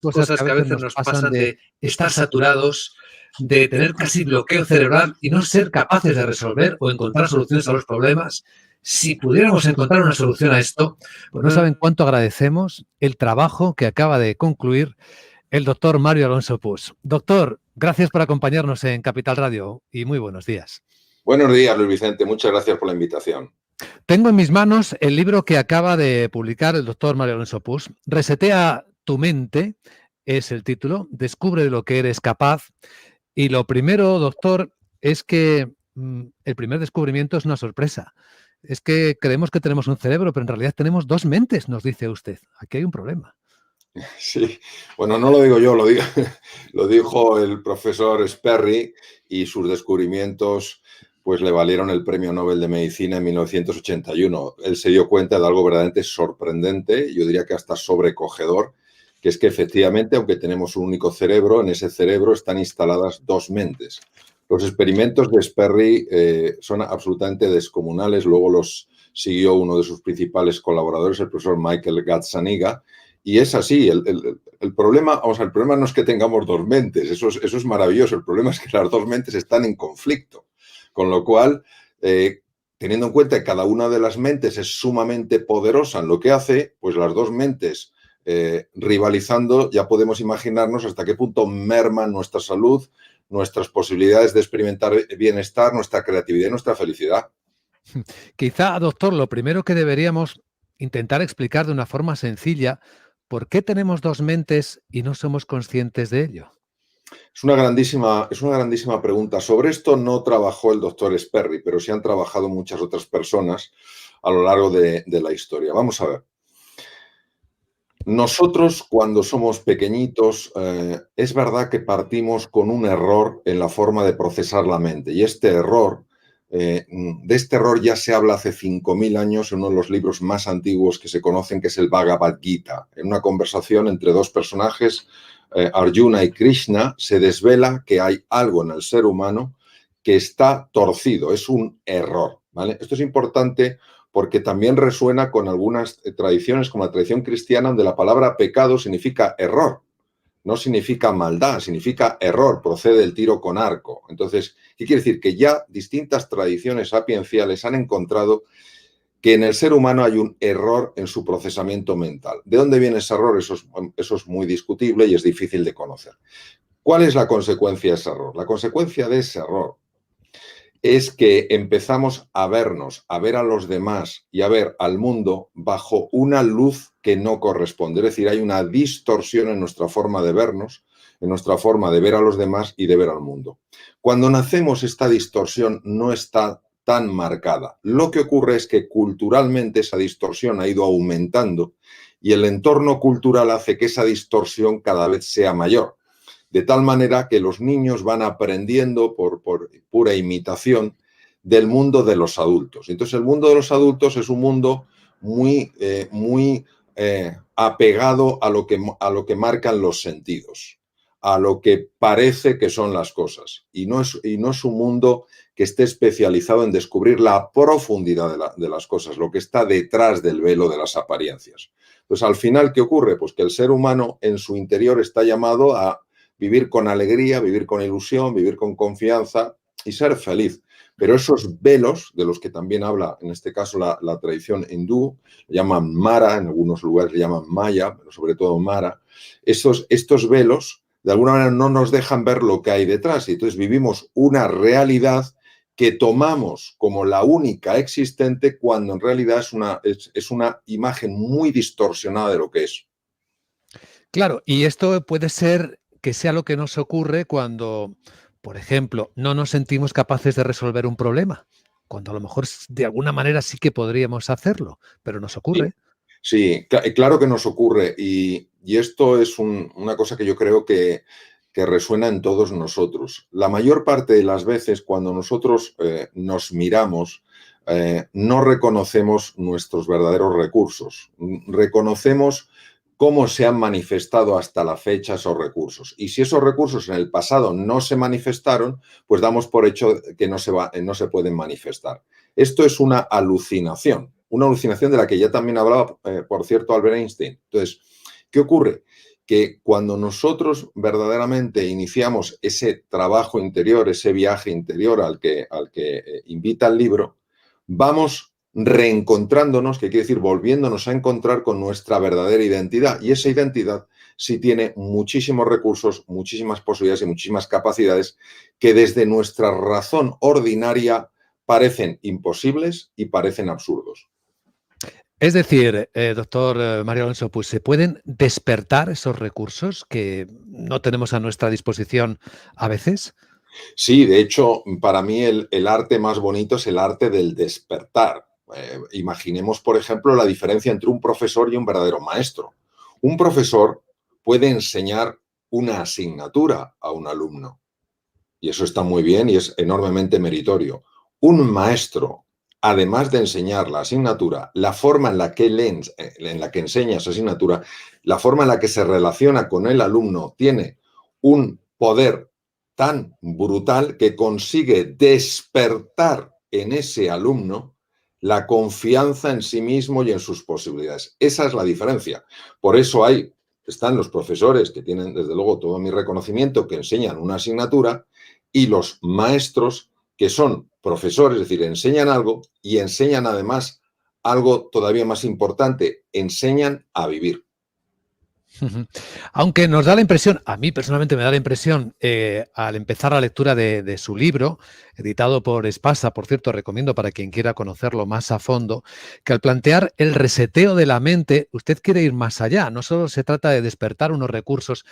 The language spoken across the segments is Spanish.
cosas que a veces nos pasan de estar saturados, de tener casi bloqueo cerebral y no ser capaces de resolver o encontrar soluciones a los problemas. Si pudiéramos encontrar una solución a esto, pues No saben cuánto agradecemos el trabajo que acaba de concluir el doctor Mario Alonso Puig. Doctor, gracias por acompañarnos en Capital Radio y muy buenos días. Buenos días, Luis Vicente. Muchas gracias por la invitación. Tengo en mis manos el libro que acaba de publicar el doctor Mario Alonso Puig. Resetea tu mente, es el título. Descubre de lo que eres capaz. Y lo primero, doctor, es que el primer descubrimiento es una sorpresa. Es que creemos que tenemos un cerebro, pero en realidad tenemos dos mentes, nos dice usted. Aquí hay un problema. Sí, bueno, no lo digo yo, lo dijo el profesor Sperry y sus descubrimientos pues le valieron el Premio Nobel de Medicina en 1981. Él se dio cuenta de algo verdaderamente sorprendente, yo diría que hasta sobrecogedor, que es que efectivamente, aunque tenemos un único cerebro, en ese cerebro están instaladas dos mentes. Los experimentos de Sperry son absolutamente descomunales, luego los siguió uno de sus principales colaboradores, el profesor Michael Gazzaniga, y es así, el problema no es que tengamos dos mentes, eso es maravilloso, el problema es que las dos mentes están en conflicto, con lo cual, teniendo en cuenta que cada una de las mentes es sumamente poderosa en lo que hace, pues las dos mentes rivalizando, ya podemos imaginarnos hasta qué punto merman nuestra salud, nuestras posibilidades de experimentar bienestar, nuestra creatividad y nuestra felicidad. Quizá, doctor, lo primero que deberíamos intentar explicar de una forma sencilla, ¿por qué tenemos dos mentes y no somos conscientes de ello? Es una grandísima pregunta. Sobre esto no trabajó el doctor Sperry, pero sí han trabajado muchas otras personas a lo largo de la historia. Vamos a ver. Nosotros, cuando somos pequeñitos, es verdad que partimos con un error en la forma de procesar la mente. Y este error, de este error ya se habla hace 5.000 años en uno de los libros más antiguos que se conocen, que es el Bhagavad Gita. En una conversación entre dos personajes, Arjuna y Krishna, se desvela que hay algo en el ser humano que está torcido, es un error, ¿vale? Esto es importante porque también resuena con algunas tradiciones, como la tradición cristiana, donde la palabra pecado significa error, no significa maldad, significa error, procede del tiro con arco. Entonces, ¿qué quiere decir? Que ya distintas tradiciones sapienciales han encontrado que en el ser humano hay un error en su procesamiento mental. ¿De dónde viene ese error? Eso es muy discutible y es difícil de conocer. ¿Cuál es la consecuencia de ese error? La consecuencia de ese error es que empezamos a vernos, a ver a los demás y a ver al mundo bajo una luz que no corresponde. Es decir, hay una distorsión en nuestra forma de vernos, en nuestra forma de ver a los demás y de ver al mundo. Cuando nacemos, esta distorsión no está tan marcada. Lo que ocurre es que culturalmente esa distorsión ha ido aumentando y el entorno cultural hace que esa distorsión cada vez sea mayor. De tal manera que los niños van aprendiendo por pura imitación del mundo de los adultos. Entonces, el mundo de los adultos es un mundo muy apegado a lo que marcan los sentidos, a lo que parece que son las cosas. Y no es un mundo que esté especializado en descubrir la profundidad de las cosas, lo que está detrás del velo de las apariencias. Pues al final, ¿qué ocurre? Pues que el ser humano en su interior está llamado a vivir con alegría, vivir con ilusión, vivir con confianza y ser feliz. Pero esos velos, de los que también habla, en este caso, la tradición hindú, le llaman Mara, en algunos lugares le llaman Maya, pero sobre todo Mara, estos velos, de alguna manera, no nos dejan ver lo que hay detrás. Y entonces vivimos una realidad que tomamos como la única existente cuando en realidad es una imagen muy distorsionada de lo que es. Claro, y esto puede ser que sea lo que nos ocurre cuando, por ejemplo, no nos sentimos capaces de resolver un problema, cuando a lo mejor de alguna manera sí que podríamos hacerlo, pero nos ocurre. Sí, claro que nos ocurre y esto es una cosa que yo creo que resuena en todos nosotros. La mayor parte de las veces cuando nosotros nos miramos, no reconocemos nuestros verdaderos recursos. Reconocemos cómo se han manifestado hasta la fecha esos recursos. Y si esos recursos en el pasado no se manifestaron, pues damos por hecho que no se pueden manifestar. Esto es una alucinación de la que ya también hablaba, por cierto, Albert Einstein. Entonces, ¿qué ocurre? que cuando nosotros verdaderamente iniciamos ese trabajo interior, ese viaje interior al que invita el libro, vamos reencontrándonos, que quiere decir volviéndonos a encontrar con nuestra verdadera identidad. Y esa identidad sí tiene muchísimos recursos, muchísimas posibilidades y muchísimas capacidades que desde nuestra razón ordinaria parecen imposibles y parecen absurdos. Es decir, doctor Mario Alonso Puig, ¿se pueden despertar esos recursos que no tenemos a nuestra disposición a veces? Sí, de hecho, para mí el arte más bonito es el arte del despertar. Imaginemos, por ejemplo, la diferencia entre un profesor y un verdadero maestro. Un profesor puede enseñar una asignatura a un alumno y eso está muy bien y es enormemente meritorio. Un maestro, además de enseñar la asignatura, la forma en la que enseña esa asignatura, la forma en la que se relaciona con el alumno, tiene un poder tan brutal que consigue despertar en ese alumno la confianza en sí mismo y en sus posibilidades. Esa es la diferencia. Por eso están los profesores que tienen, desde luego, todo mi reconocimiento, que enseñan una asignatura, y los maestros que son profesores, es decir, enseñan algo y enseñan además algo todavía más importante, enseñan a vivir. Aunque nos da la impresión, a mí personalmente me da la impresión, al empezar la lectura de su libro, editado por Espasa, por cierto, recomiendo para quien quiera conocerlo más a fondo, que al plantear el reseteo de la mente, usted quiere ir más allá. No solo se trata de despertar unos recursos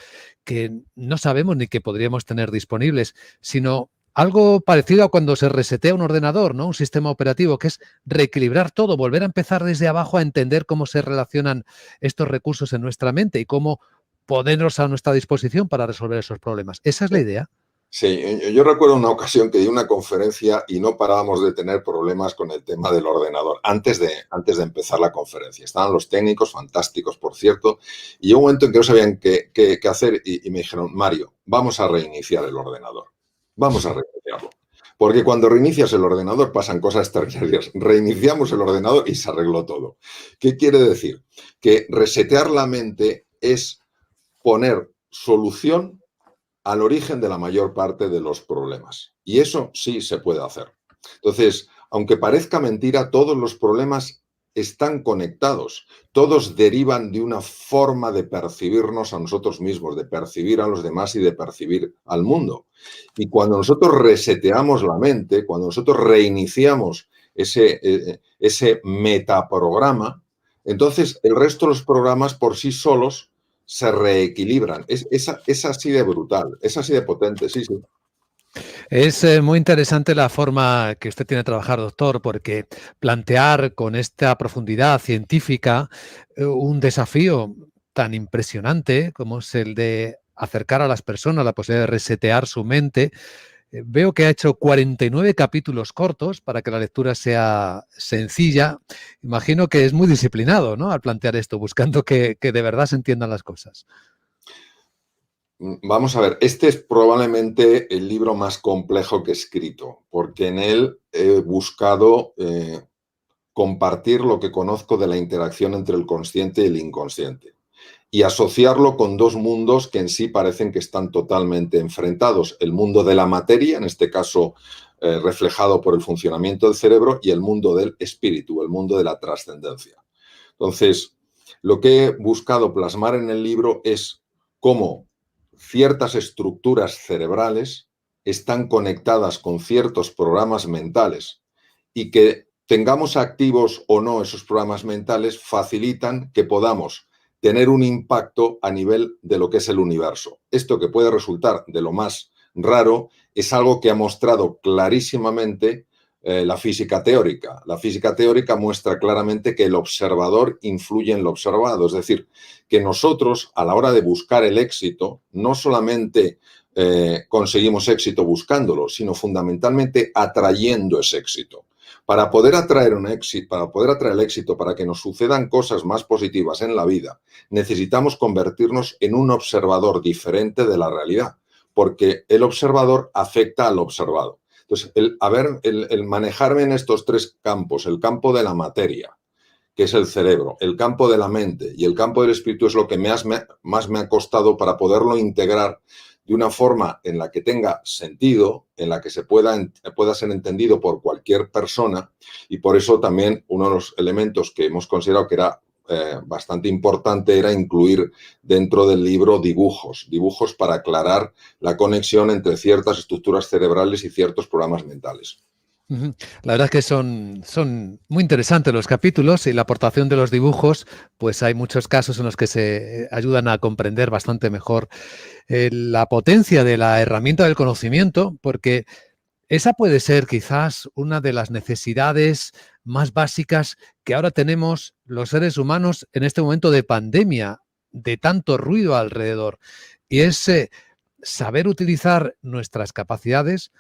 que no sabemos ni que podríamos tener disponibles, sino algo parecido a cuando se resetea un ordenador, ¿no? Un sistema operativo, que es reequilibrar todo, volver a empezar desde abajo a entender cómo se relacionan estos recursos en nuestra mente y cómo ponerlos a nuestra disposición para resolver esos problemas. ¿Esa es la idea? Sí, yo recuerdo una ocasión que di una conferencia y no parábamos de tener problemas con el tema del ordenador antes de empezar la conferencia. Estaban los técnicos, fantásticos, por cierto, y llegó un momento en que no sabían qué hacer y me dijeron, Mario, vamos a reiniciar el ordenador. Vamos a reiniciarlo. Porque cuando reinicias el ordenador pasan cosas terribles. Reiniciamos el ordenador y se arregló todo. ¿Qué quiere decir? Que resetear la mente es poner solución al origen de la mayor parte de los problemas. Y eso sí se puede hacer. Entonces, aunque parezca mentira, todos los problemas están conectados. Todos derivan de una forma de percibirnos a nosotros mismos, de percibir a los demás y de percibir al mundo. Y cuando nosotros reseteamos la mente, cuando nosotros reiniciamos ese metaprograma, entonces el resto de los programas por sí solos se reequilibran. Es así de brutal, es así de potente, sí, sí. Es muy interesante la forma que usted tiene de trabajar, doctor, porque plantear con esta profundidad científica un desafío tan impresionante como es el de acercar a las personas la posibilidad de resetear su mente. Veo que ha hecho 49 capítulos cortos para que la lectura sea sencilla. Imagino que es muy disciplinado, ¿no?, al plantear esto, buscando que de verdad se entiendan las cosas. Vamos a ver, este es probablemente el libro más complejo que he escrito, porque en él he buscado compartir lo que conozco de la interacción entre el consciente y el inconsciente y asociarlo con dos mundos que en sí parecen que están totalmente enfrentados. El mundo de la materia, en este caso reflejado por el funcionamiento del cerebro, y el mundo del espíritu, el mundo de la trascendencia. Entonces, lo que he buscado plasmar en el libro es cómo ciertas estructuras cerebrales están conectadas con ciertos programas mentales y que tengamos activos o no esos programas mentales facilitan que podamos tener un impacto a nivel de lo que es el universo. Esto, que puede resultar de lo más raro, es algo que ha mostrado clarísimamente la física teórica. La física teórica muestra claramente que el observador influye en lo observado, es decir, que nosotros a la hora de buscar el éxito no solamente conseguimos éxito buscándolo, sino fundamentalmente atrayendo ese éxito. Para poder atraer un éxito, para poder atraer el éxito, para que nos sucedan cosas más positivas en la vida, necesitamos convertirnos en un observador diferente de la realidad, porque el observador afecta al observado. Entonces, el manejarme en estos tres campos, el campo de la materia, que es el cerebro, el campo de la mente y el campo del espíritu es lo que más me ha costado para poderlo integrar de una forma en la que tenga sentido, en la que pueda ser entendido por cualquier persona, y por eso también uno de los elementos que hemos considerado que era bastante importante era incluir dentro del libro dibujos para aclarar la conexión entre ciertas estructuras cerebrales y ciertos programas mentales. La verdad es que son muy interesantes los capítulos y la aportación de los dibujos, pues hay muchos casos en los que se ayudan a comprender bastante mejor la potencia de la herramienta del conocimiento, porque esa puede ser quizás una de las necesidades más básicas que ahora tenemos los seres humanos en este momento de pandemia, de tanto ruido alrededor, y es saber utilizar nuestras capacidades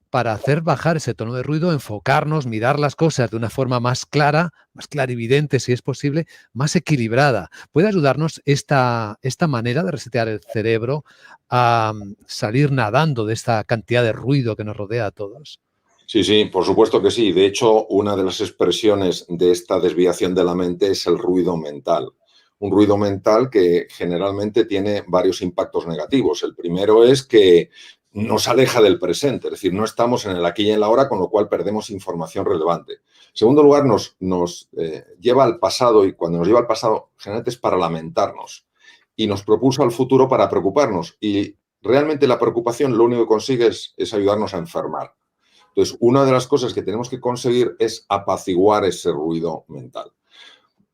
para hacer bajar ese tono de ruido, enfocarnos, mirar las cosas de una forma más clara, más clarividente si es posible, más equilibrada. ¿Puede ayudarnos esta manera de resetear el cerebro a salir nadando de esta cantidad de ruido que nos rodea a todos? Sí, por supuesto que sí. De hecho, una de las expresiones de esta desviación de la mente es el ruido mental. Un ruido mental que generalmente tiene varios impactos negativos. El primero es que nos aleja del presente, es decir, no estamos en el aquí y en la ahora, con lo cual perdemos información relevante. En segundo lugar, nos lleva al pasado, y cuando nos lleva al pasado, generalmente es para lamentarnos, y nos propulsa al futuro para preocuparnos. Y realmente la preocupación lo único que consigue es ayudarnos a enfermar. Entonces, una de las cosas que tenemos que conseguir es apaciguar ese ruido mental.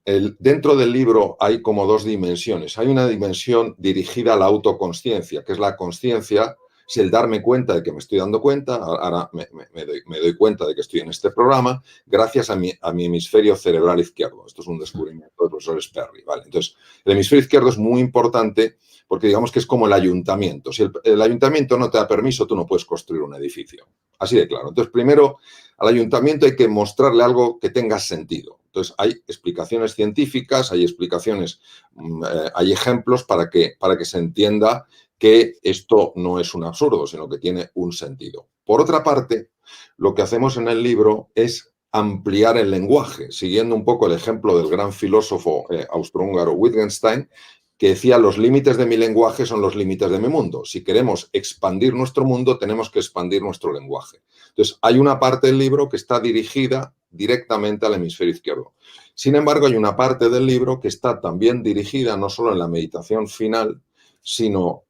Dentro del libro hay como dos dimensiones. Hay una dimensión dirigida a la autoconsciencia, que es la consciencia, es el darme cuenta de que me estoy dando cuenta. Ahora me doy cuenta de que estoy en este programa gracias a mi hemisferio cerebral izquierdo. Esto es un descubrimiento del profesor Sperry, ¿vale? Entonces, el hemisferio izquierdo es muy importante porque digamos que es como el ayuntamiento. Si el ayuntamiento no te da permiso, tú no puedes construir un edificio. Así de claro. Entonces, primero, al ayuntamiento hay que mostrarle algo que tenga sentido. Entonces, hay explicaciones científicas, hay ejemplos para que se entienda que esto no es un absurdo, sino que tiene un sentido. Por otra parte, lo que hacemos en el libro es ampliar el lenguaje, siguiendo un poco el ejemplo del gran filósofo austrohúngaro Wittgenstein, que decía: los límites de mi lenguaje son los límites de mi mundo. Si queremos expandir nuestro mundo, tenemos que expandir nuestro lenguaje. Entonces, hay una parte del libro que está dirigida directamente al hemisferio izquierdo. Sin embargo, hay una parte del libro que está también dirigida no solo en la meditación final, sino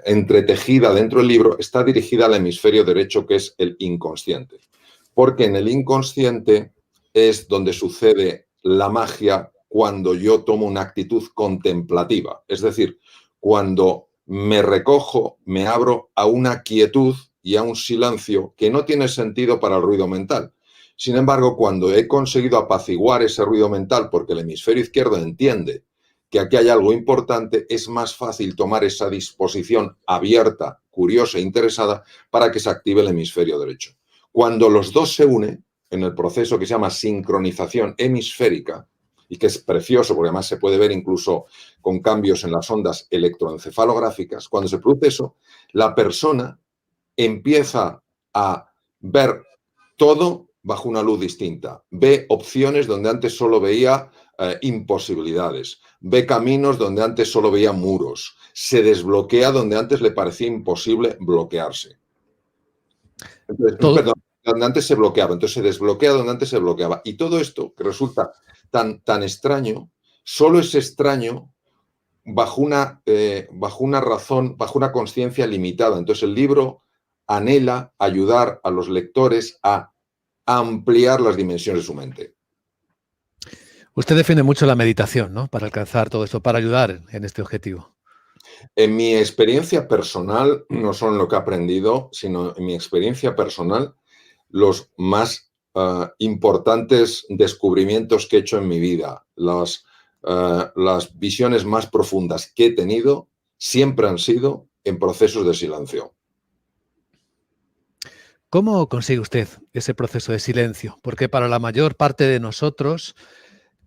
entretejida dentro del libro, está dirigida al hemisferio derecho, que es el inconsciente. Porque en el inconsciente es donde sucede la magia cuando yo tomo una actitud contemplativa. Es decir, cuando me recojo, me abro a una quietud y a un silencio que no tiene sentido para el ruido mental. Sin embargo, cuando he conseguido apaciguar ese ruido mental, porque el hemisferio izquierdo entiende que aquí hay algo importante, es más fácil tomar esa disposición abierta, curiosa e interesada para que se active el hemisferio derecho. Cuando los dos se unen en el proceso que se llama sincronización hemisférica, y que es precioso porque además se puede ver incluso con cambios en las ondas electroencefalográficas, cuando se produce eso, la persona empieza a ver todo bajo una luz distinta. Ve opciones donde antes solo veía imposibilidades. Ve caminos donde antes solo veía muros. Se desbloquea donde antes le parecía imposible bloquearse. Entonces, perdón, donde antes se bloqueaba. Entonces se desbloquea donde antes se bloqueaba. Y todo esto, que resulta tan extraño, solo es extraño bajo una razón, bajo una conciencia limitada. Entonces el libro anhela ayudar a los lectores a ampliar las dimensiones de su mente. Usted defiende mucho la meditación, ¿no?, para alcanzar todo esto, para ayudar en este objetivo. En mi experiencia personal, no solo en lo que he aprendido, sino en mi experiencia personal, los más importantes descubrimientos que he hecho en mi vida, las visiones más profundas que he tenido, siempre han sido en procesos de silencio. ¿Cómo consigue usted ese proceso de silencio? Porque para la mayor parte de nosotros,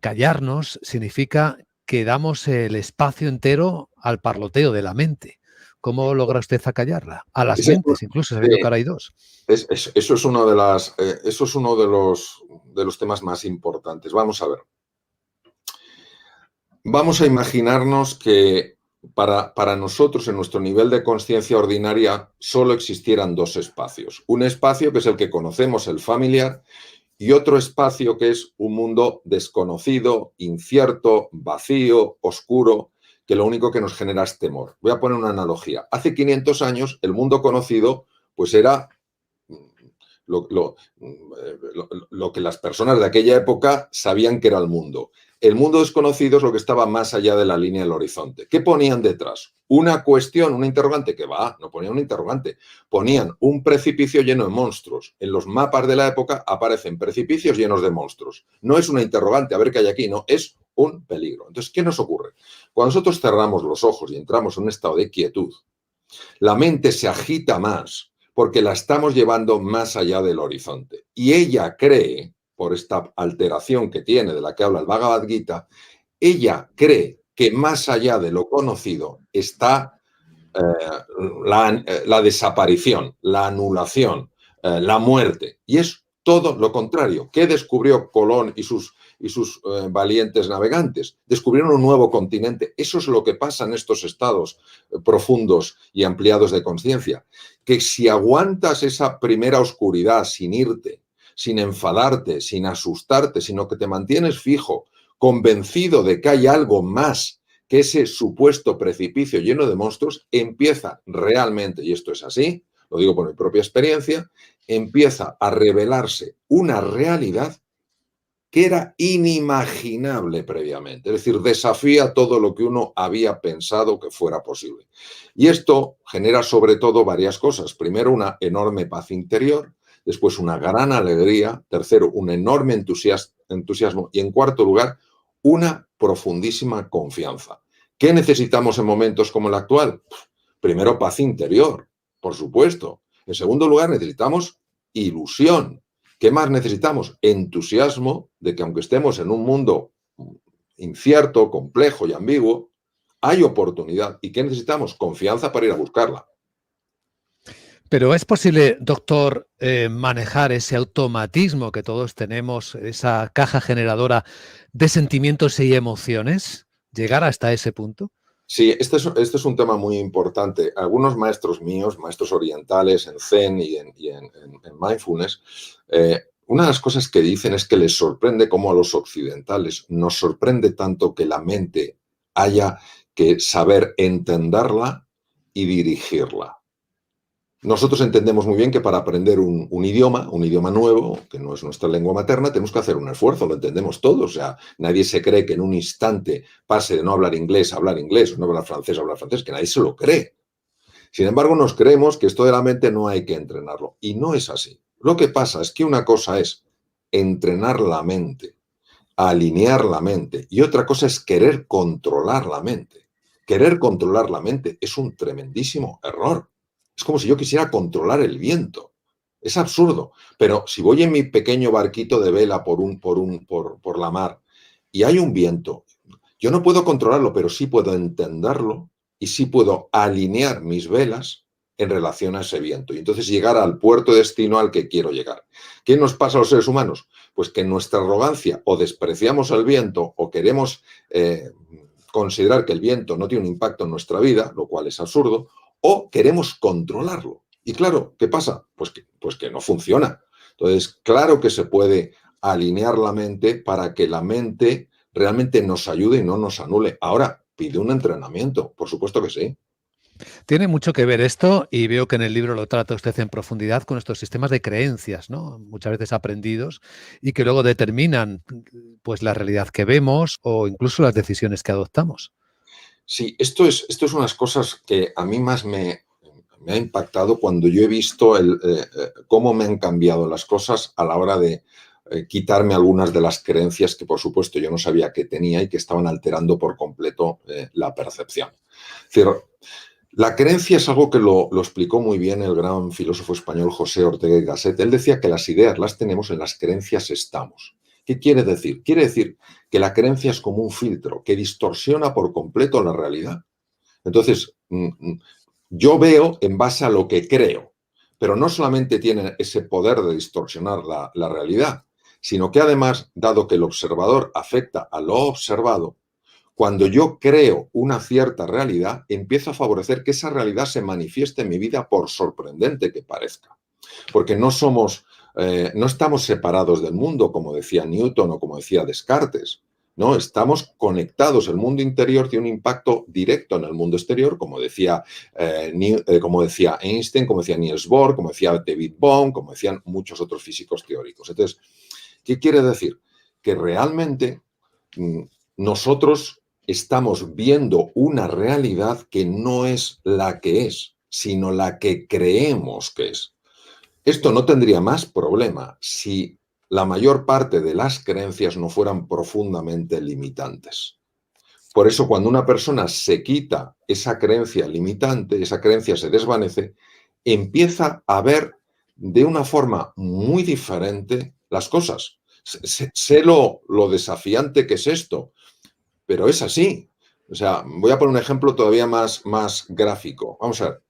callarnos significa que damos el espacio entero al parloteo de la mente. ¿Cómo logra usted acallarla? A las Ese es mentes, incluso sabiendo que ahora hay dos. Eso es uno de los temas más importantes. Vamos a ver. Vamos a imaginarnos que para nosotros, en nuestro nivel de conciencia ordinaria, solo existieran dos espacios. Un espacio que es el que conocemos, el familiar, y otro espacio que es un mundo desconocido, incierto, vacío, oscuro, que lo único que nos genera es temor. Voy a poner una analogía. Hace 500 años, el mundo conocido pues era lo que las personas de aquella época sabían que era el mundo. El mundo desconocido es lo que estaba más allá de la línea del horizonte. ¿Qué ponían detrás? Una cuestión, una interrogante, que va, no ponían un interrogante, ponían un precipicio lleno de monstruos. En los mapas de la época aparecen precipicios llenos de monstruos. No es una interrogante, a ver qué hay aquí, no, es un peligro. Entonces, ¿qué nos ocurre? Cuando nosotros cerramos los ojos y entramos en un estado de quietud, la mente se agita más porque la estamos llevando más allá del horizonte. Y ella cree, por esta alteración que tiene, de la que habla el Bhagavad Gita, ella cree que más allá de lo conocido está la desaparición, la anulación, la muerte. Y es todo lo contrario. ¿Qué descubrió Colón y sus valientes navegantes? Descubrieron un nuevo continente. Eso es lo que pasa en estos estados profundos y ampliados de conciencia. Que si aguantas esa primera oscuridad sin irte, sin enfadarte, sin asustarte, sino que te mantienes fijo, convencido de que hay algo más que ese supuesto precipicio lleno de monstruos, empieza realmente, y esto es así, lo digo por mi propia experiencia, empieza a revelarse una realidad que era inimaginable previamente. Es decir, desafía todo lo que uno había pensado que fuera posible. Y esto genera sobre todo varias cosas. Primero, una enorme paz interior. Después, una gran alegría. Tercero, un enorme entusiasmo. Y en cuarto lugar, una profundísima confianza. ¿Qué necesitamos en momentos como el actual? Primero, paz interior, por supuesto. En segundo lugar, necesitamos ilusión. ¿Qué más necesitamos? Entusiasmo de que aunque estemos en un mundo incierto, complejo y ambiguo, hay oportunidad. ¿Y qué necesitamos? Confianza para ir a buscarla. Pero ¿es posible, doctor, manejar ese automatismo que todos tenemos, esa caja generadora de sentimientos y emociones? ¿Llegar hasta ese punto? Sí, este es un tema muy importante. Algunos maestros míos, maestros orientales en Zen y en Mindfulness, una de las cosas que dicen es que les sorprende cómo a los occidentales nos sorprende tanto que la mente haya que saber entenderla y dirigirla. Nosotros entendemos muy bien que para aprender un idioma nuevo, que no es nuestra lengua materna, tenemos que hacer un esfuerzo, lo entendemos todos. O sea, nadie se cree que en un instante pase de no hablar inglés a hablar inglés, o no hablar francés, que nadie se lo cree. Sin embargo, nos creemos que esto de la mente no hay que entrenarlo. Y no es así. Lo que pasa es que una cosa es entrenar la mente, alinear la mente, y otra cosa es querer controlar la mente. Querer controlar la mente es un tremendísimo error. Es como si yo quisiera controlar el viento. Es absurdo. Pero si voy en mi pequeño barquito de vela por la mar y hay un viento, yo no puedo controlarlo, pero sí puedo entenderlo y sí puedo alinear mis velas en relación a ese viento y entonces llegar al puerto de destino al que quiero llegar. ¿Qué nos pasa a los seres humanos? Pues que en nuestra arrogancia o despreciamos el viento o queremos considerar que el viento no tiene un impacto en nuestra vida, lo cual es absurdo, o queremos controlarlo. Y claro, ¿qué pasa? Pues que no funciona. Entonces, claro que se puede alinear la mente para que la mente realmente nos ayude y no nos anule. Ahora, pide un entrenamiento, por supuesto que sí. Tiene mucho que ver esto, y veo que en el libro lo trata usted en profundidad, con estos sistemas de creencias, ¿no? Muchas veces aprendidos y que luego determinan pues la realidad que vemos o incluso las decisiones que adoptamos. Sí, esto es unas cosas que a mí más me ha impactado cuando yo he visto cómo me han cambiado las cosas a la hora de quitarme algunas de las creencias que, por supuesto, yo no sabía que tenía y que estaban alterando por completo la percepción. Es decir, la creencia es algo que lo explicó muy bien el gran filósofo español José Ortega y Gasset. Él decía que las ideas las tenemos, en las creencias estamos. ¿Qué quiere decir? Quiere decir que la creencia es como un filtro que distorsiona por completo la realidad. Entonces, Yo veo en base a lo que creo, pero no solamente tiene ese poder de distorsionar la realidad, sino que además, dado que el observador afecta a lo observado, cuando yo creo una cierta realidad, empiezo a favorecer que esa realidad se manifieste en mi vida, por sorprendente que parezca. Porque no estamos separados del mundo, como decía Newton o como decía Descartes. No, estamos conectados. El mundo interior tiene un impacto directo en el mundo exterior, como decía Einstein, como decía Niels Bohr, como decía David Bohm, como decían muchos otros físicos teóricos. Entonces, ¿qué quiere decir? Que realmente nosotros estamos viendo una realidad que no es la que es, sino la que creemos que es. Esto no tendría más problema si la mayor parte de las creencias no fueran profundamente limitantes. Por eso, cuando una persona se quita esa creencia limitante, esa creencia se desvanece, empieza a ver de una forma muy diferente las cosas. Sé lo desafiante que es esto, pero es así. O sea, voy a poner un ejemplo todavía más gráfico. Vamos a ver.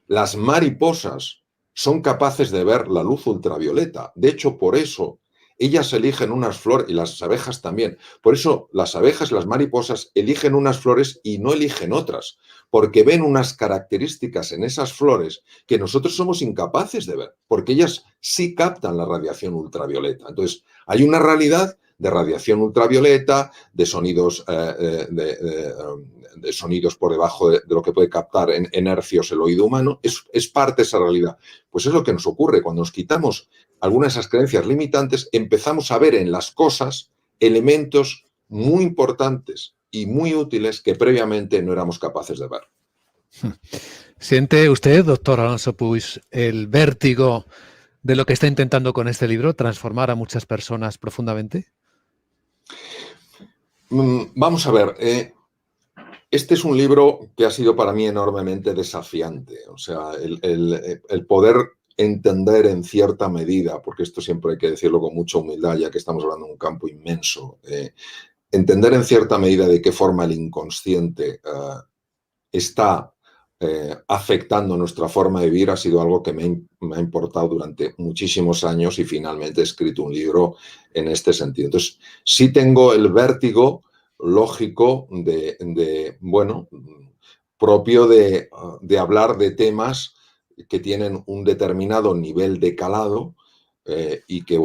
Las mariposas son capaces de ver la luz ultravioleta. De hecho, por eso ellas eligen unas flores, y las abejas también. Por eso las abejas y las mariposas eligen unas flores y no eligen otras, porque ven unas características en esas flores que nosotros somos incapaces de ver, porque ellas sí captan la radiación ultravioleta. Entonces, hay una realidad de radiación ultravioleta, de sonidos, de sonidos por debajo de lo que puede captar en hercios el oído humano, es parte de esa realidad. Pues es lo que nos ocurre cuando nos quitamos algunas de esas creencias limitantes, empezamos a ver en las cosas elementos muy importantes y muy útiles que previamente no éramos capaces de ver. ¿Siente usted, doctor Alonso Puig, el vértigo de lo que está intentando con este libro, transformar a muchas personas profundamente? Vamos a ver, este es un libro que ha sido para mí enormemente desafiante. O sea, el poder entender en cierta medida, porque esto siempre hay que decirlo con mucha humildad, ya que estamos hablando de un campo inmenso, entender en cierta medida de qué forma el inconsciente está afectando nuestra forma de vivir ha sido algo que me ha importado durante muchísimos años y finalmente he escrito un libro en este sentido. Entonces, sí tengo el vértigo lógico propio de hablar de temas que tienen un determinado nivel de calado y que,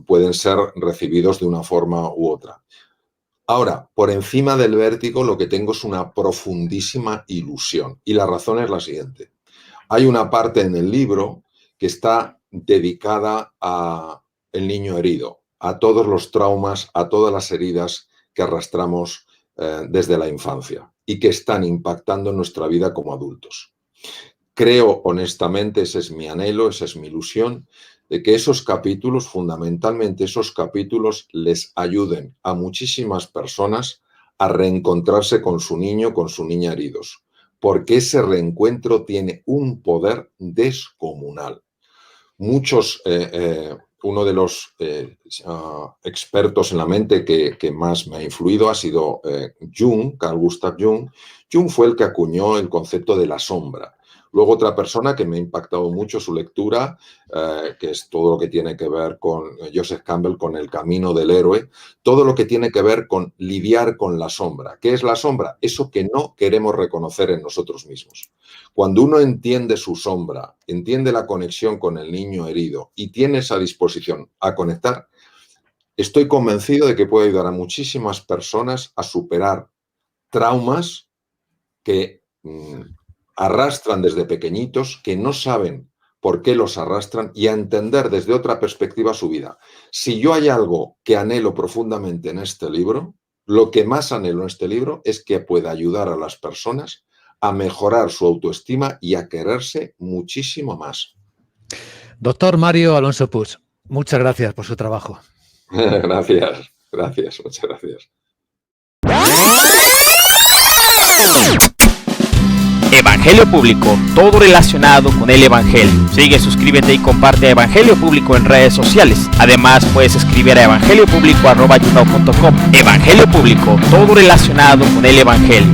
pueden ser recibidos de una forma u otra. Ahora, por encima del vértigo lo que tengo es una profundísima ilusión y la razón es la siguiente. Hay una parte en el libro que está dedicada al niño herido, a todos los traumas, a todas las heridas que arrastramos desde la infancia y que están impactando en nuestra vida como adultos. Creo honestamente, ese es mi anhelo, esa es mi ilusión, de que esos capítulos, fundamentalmente esos capítulos, les ayuden a muchísimas personas a reencontrarse con su niño, con su niña heridos, porque ese reencuentro tiene un poder descomunal. Uno de los expertos en la mente que más me ha influido ha sido Jung, Carl Gustav Jung. Jung fue el que acuñó el concepto de la sombra. Luego otra persona que me ha impactado mucho su lectura, que es todo lo que tiene que ver con Joseph Campbell, con el camino del héroe, todo lo que tiene que ver con lidiar con la sombra. ¿Qué es la sombra? Eso que no queremos reconocer en nosotros mismos. Cuando uno entiende su sombra, entiende la conexión con el niño herido y tiene esa disposición a conectar, estoy convencido de que puede ayudar a muchísimas personas a superar traumas que arrastran desde pequeñitos, que no saben por qué los arrastran y a entender desde otra perspectiva su vida. Si yo hay algo que anhelo profundamente en este libro, lo que más anhelo en este libro es que pueda ayudar a las personas a mejorar su autoestima y a quererse muchísimo más. Doctor Mario Alonso Puig, muchas gracias por su trabajo. Gracias, muchas gracias. Evangelio Público, todo relacionado con el Evangelio. Sigue, suscríbete y comparte a Evangelio Público en redes sociales. Además, puedes escribir a evangeliopublico@gmail.com. Evangelio Público, todo relacionado con el Evangelio.